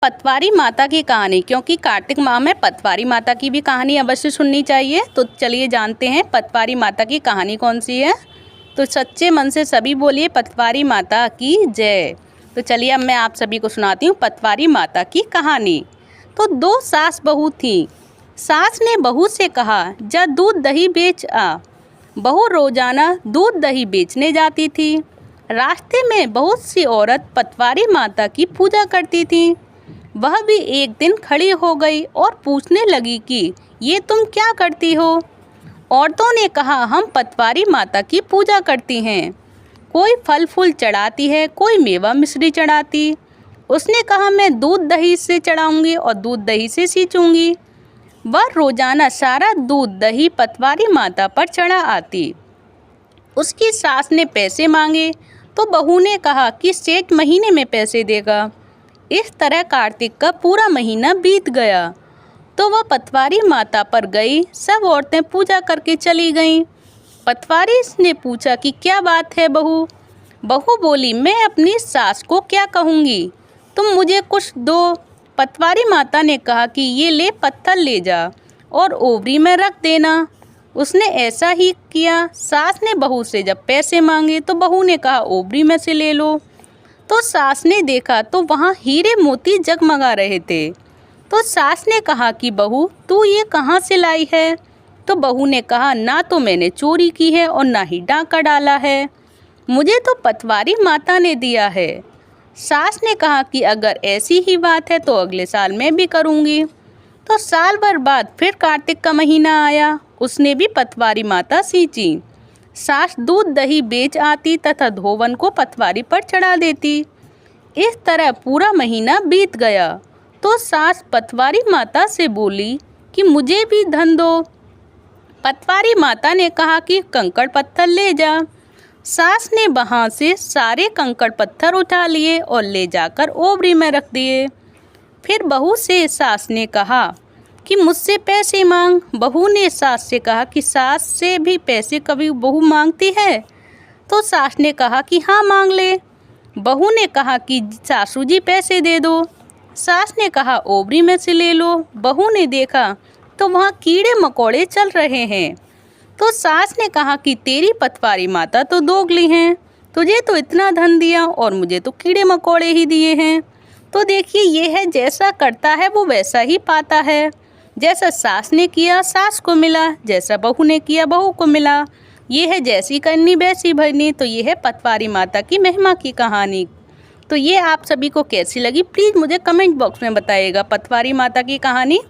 पतवारी माता की कहानी, क्योंकि कार्तिक माह में पतवारी माता की भी कहानी अवश्य सुननी चाहिए। तो चलिए जानते हैं पतवारी माता की कहानी कौन सी है। तो सच्चे मन से सभी बोलिए पतवारी माता की जय। तो चलिए अब मैं आप सभी को सुनाती हूँ पतवारी माता की कहानी। तो दो सास बहू थी। सास ने बहू से कहा, जा दूध दही बेच आ। बहू रोजाना दूध दही बेचने जाती थी। रास्ते में बहुत सी औरत पतवारी माता की पूजा करती थी। वह भी एक दिन खड़ी हो गई और पूछने लगी कि ये तुम क्या करती हो। औरतों ने कहा, हम पतवारी माता की पूजा करती हैं। कोई फल फूल चढ़ाती है, कोई मेवा मिश्री चढ़ाती। उसने कहा, मैं दूध दही से चढ़ाऊंगी और दूध दही से सींचूंगी। वह रोजाना सारा दूध दही पतवारी माता पर चढ़ा आती। उसकी सास ने पैसे मांगे तो बहू ने कहा कि सेठ महीने में पैसे देगा। इस तरह कार्तिक का पूरा महीना बीत गया। तो वह पतवारी माता पर गई। सब औरतें पूजा करके चली गईं। पतवारी ने पूछा कि क्या बात है बहू। बहू बोली, मैं अपनी सास को क्या कहूँगी, तुम मुझे कुछ दो। पतवारी माता ने कहा कि ये ले पत्थर ले जा और ओवरी में रख देना। उसने ऐसा ही किया। सास ने बहू से जब पैसे मांगे तो बहू ने कहा, ओवरी में से ले लो। तो सास ने देखा तो वहाँ हीरे मोती जगमगा रहे थे। तो सास ने कहा कि बहू, तू ये कहाँ से लाई है। तो बहू ने कहा, ना तो मैंने चोरी की है और ना ही डाका डाला है, मुझे तो पतवारी माता ने दिया है। सास ने कहा कि अगर ऐसी ही बात है तो अगले साल मैं भी करूँगी। तो साल भर बाद फिर कार्तिक का महीना आया। उसने भी पतवारी माता सींची। सास दूध दही बेच आती तथा धोवन को पतवारी पर चढ़ा देती। इस तरह पूरा महीना बीत गया। तो सास पतवारी माता से बोली कि मुझे भी धन दो। पतवारी माता ने कहा कि कंकड़ पत्थर ले जा। सास ने वहाँ से सारे कंकड़ पत्थर उठा लिए और ले जाकर ओवरी में रख दिए। फिर बहू से सास ने कहा कि मुझसे पैसे मांग। बहू ने सास से कहा कि सास से भी पैसे कभी बहू मांगती है। तो सास ने कहा कि हाँ मांग ले। बहू ने कहा कि सासू जी पैसे दे दो। सास ने कहा, ओवरी में से ले लो। बहू ने देखा तो वहाँ कीड़े मकोड़े चल रहे हैं। तो सास ने कहा कि तेरी पतवारी माता तो दोगली हैं, तुझे तो इतना धन दिया और मुझे तो कीड़े मकोड़े ही दिए हैं। तो देखिए, ये है जैसा करता है वो वैसा ही पाता है। जैसा सास ने किया सास को मिला, जैसा बहू ने किया बहू को मिला। ये है जैसी करनी वैसी भरनी। तो ये है पतवारी माता की महिमा की कहानी। तो ये आप सभी को कैसी लगी प्लीज़ मुझे कमेंट बॉक्स में बताइएगा पतवारी माता की कहानी।